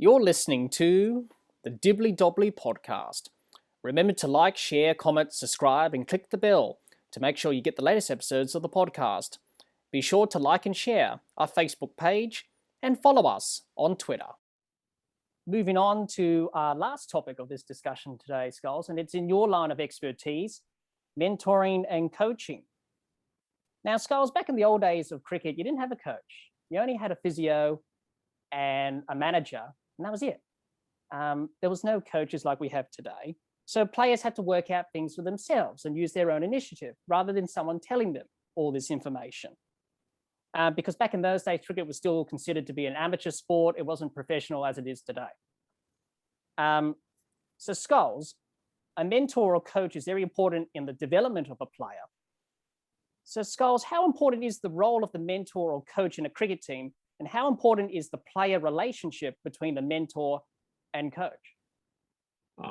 You're listening to the Dibbly Dobbly podcast. Remember to like, share, comment, subscribe, and click the bell to make sure you get the latest episodes of the podcast. Be sure to like and share our Facebook page and follow us on Twitter. Moving on to our last topic of this discussion today, Skulls, and it's in your line of expertise, mentoring and coaching. Now, Skulls, back in the old days of cricket, you didn't have a coach. You only had a physio and a manager, and that was it. There was no coaches like we have today. So players had to work out things for themselves and use their own initiative rather than someone telling them all this information. Because back in those days, cricket was still considered to be an amateur sport. It wasn't professional as it is today. So Skulls, a mentor or coach is very important in the development of a player. So Skulls, how important is the role of the mentor or coach in a cricket team? And how important is the player relationship between the mentor and coach?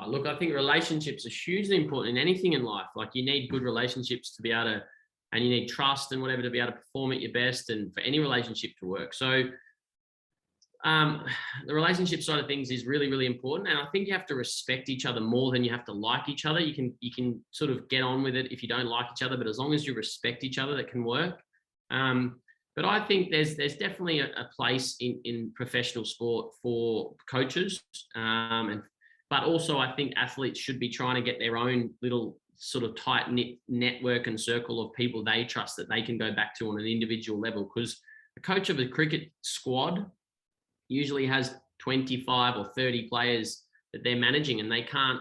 Look, I think relationships are hugely important in anything in life. Like, you need good relationships to be able to, and you need trust and whatever to be able to perform at your best and for any relationship to work. So the relationship side of things is really, really important. And I think you have to respect each other more than you have to like each other. You can sort of get on with it if you don't like each other, but as long as you respect each other, that can work. But I think there's definitely a place in professional sport for coaches. But also I think athletes should be trying to get their own little sort of tight-knit network and circle of people they trust that they can go back to on an individual level. Because a coach of a cricket squad usually has 25 or 30 players that they're managing, and they can't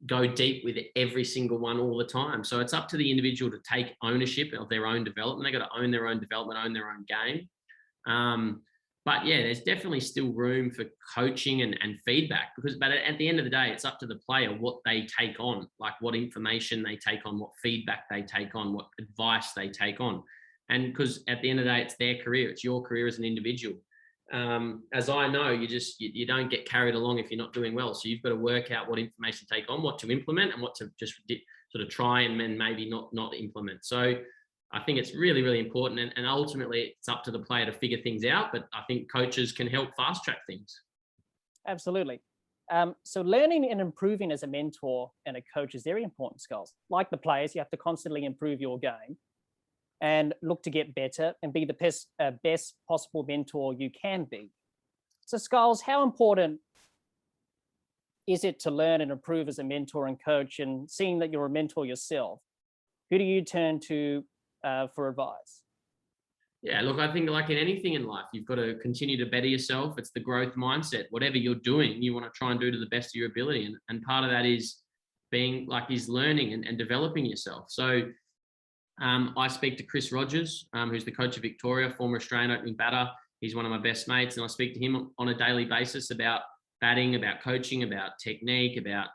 go deep with every single one all the time. So it's up to the individual to take ownership of their own development. They got to own their own development, own their own game. But yeah, there's definitely still room for coaching and feedback, but at the end of the day, it's up to the player what they take on, like what information they take on, what feedback they take on, what advice they take on. And because at the end of the day, it's their career, it's your career as an individual. As I know, you don't get carried along if you're not doing well. So you've got to work out what information to take on, what to implement, and what to just sort of try and then maybe not implement. So I think it's really, really important. And ultimately, it's up to the player to figure things out. But I think coaches can help fast track things. Absolutely. So learning and improving as a mentor and a coach is very important, Skulls. Like the players, you have to constantly improve your game and look to get better and be the best possible mentor you can be. So Skulls, how important is it to learn and improve as a mentor and coach? And seeing that you're a mentor yourself, who do you turn to for advice? Yeah, look, I think like in anything in life, you've got to continue to better yourself. It's the growth mindset. Whatever you're doing, you want to try and do to the best of your ability. And part of that is learning and developing yourself. So I speak to Chris Rogers, who's the coach of Victoria, former Australian opening batter. He's one of my best mates, and I speak to him on a daily basis about batting, about coaching, about technique, about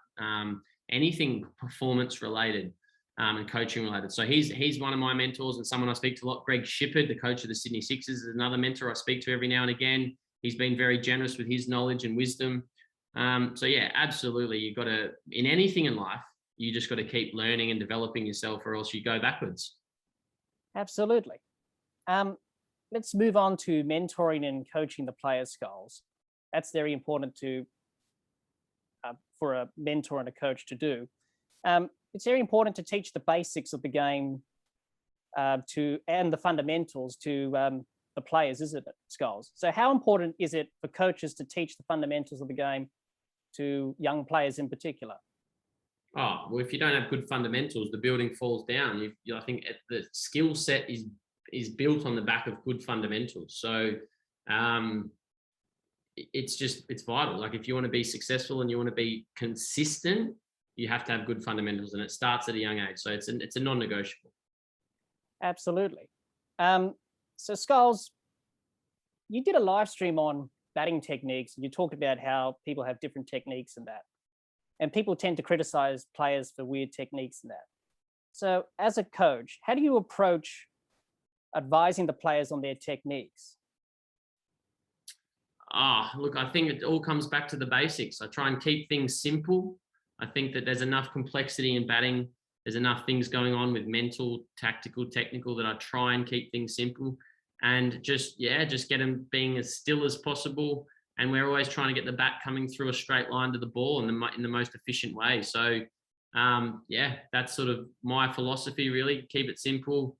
anything performance related and coaching related. So he's one of my mentors and someone I speak to a lot. Greg Shipperd, the coach of the Sydney Sixers, is another mentor I speak to every now and again. He's been very generous with his knowledge and wisdom. So yeah, absolutely. You've got to, in anything in life, you just got to keep learning and developing yourself, or else you go backwards. Absolutely. Let's move on to mentoring and coaching the players' goals. That's very important for a mentor and a coach to do. It's very important to teach the basics of the game and the fundamentals to the players, isn't it, Skulls? So how important is it for coaches to teach the fundamentals of the game to young players in particular? Oh, well, if you don't have good fundamentals, the building falls down. I think the skill set is built on the back of good fundamentals. So it's vital. Like, if you want to be successful and you want to be consistent, you have to have good fundamentals, and it starts at a young age. So it's a non-negotiable. Absolutely. So Skulls, you did a live stream on batting techniques, and you talked about how people have different techniques and that. And people tend to criticize players for weird techniques and that. So as a coach, how do you approach advising the players on their techniques? Look, I think it all comes back to the basics. I try and keep things simple. I think that there's enough complexity in batting. There's enough things going on with mental, tactical, technical, that I try and keep things simple and just get them being as still as possible, and we're always trying to get the bat coming through a straight line to the ball in the most efficient way. So yeah, that's sort of my philosophy, really. Keep it simple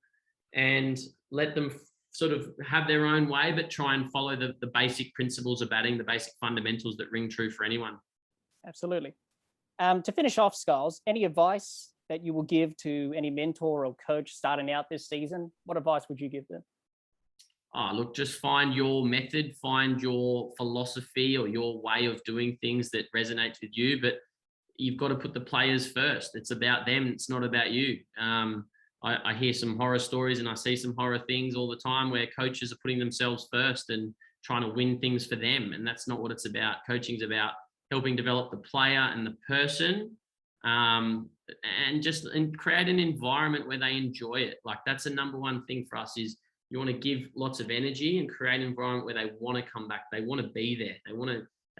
and let them sort of have their own way, but try and follow the basic principles of batting, the basic fundamentals that ring true for anyone. Absolutely. To finish off, Skulls, any advice that you will give to any mentor or coach starting out this season? What advice would you give them? Oh, look, just find your method, find your philosophy or your way of doing things that resonates with you. But you've got to put the players first. It's about them. It's not about you. I hear some horror stories and I see some horror things all the time where coaches are putting themselves first and trying to win things for them. And that's not what it's about. Coaching's about helping develop the player and the person, and create an environment where they enjoy it. Like, that's the number one thing for us is you want to give lots of energy and create an environment where they want to come back. They want to be there. They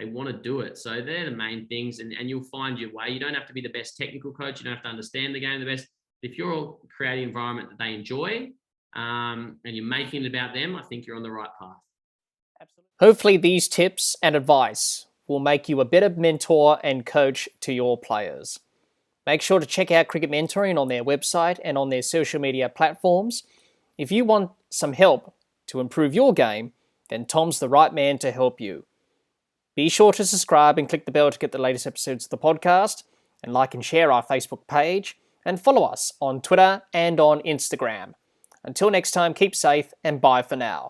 want to do it. So they're the main things, and you'll find your way. You don't have to be the best technical coach. You don't have to understand the game the best. If you're creating an environment that they enjoy, and you're making it about them, I think you're on the right path. Absolutely. Hopefully these tips and advice will make you a better mentor and coach to your players. Make sure to check out Cricket Mentoring on their website and on their social media platforms. If you want some help to improve your game, then Tom's the right man to help you. Be sure to subscribe and click the bell to get the latest episodes of the podcast, and like and share our Facebook page, and follow us on Twitter and on Instagram. Until next time, keep safe and bye for now.